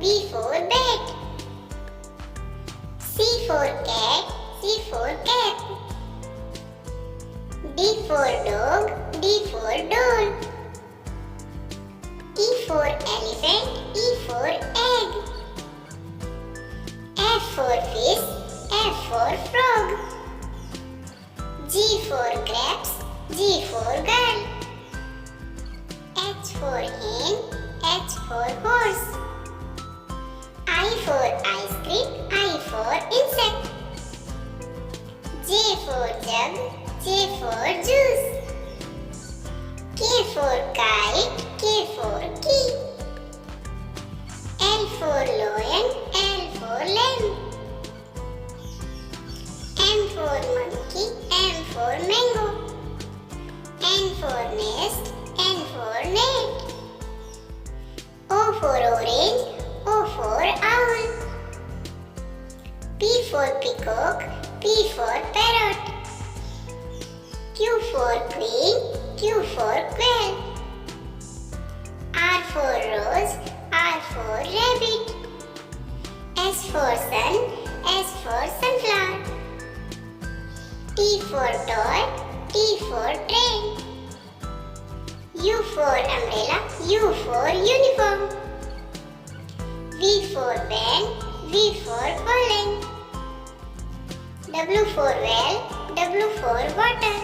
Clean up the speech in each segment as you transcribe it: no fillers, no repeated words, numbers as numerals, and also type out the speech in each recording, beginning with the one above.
B for bat. C for cat, C for cat. D for dog, D for doll. E for elephant, E for egg. F for fish, F for frog. G for grapes, G for girl. H for hen, H for horse. I for ice cream, I for insect. J for jug, J for juice. K for kite, K for key. L for lion, L for lamb. M for monkey, M for mango. N for nest, N for net. O for orange, O for owl. P for peacock, P for parrot. Q for queen, Q for quail. R for rose, R for rabbit. S for sun, S for sunflower. T for toy, T for train. U for umbrella, U for uniform. V for van, V for pollen. W for well, W for water.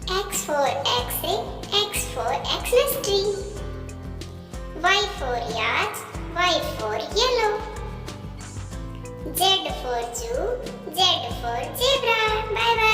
X for X-ray, X for Xmas tree. Y for yacht, Y for yellow. Z for zoo, Z for zebra. Bye bye.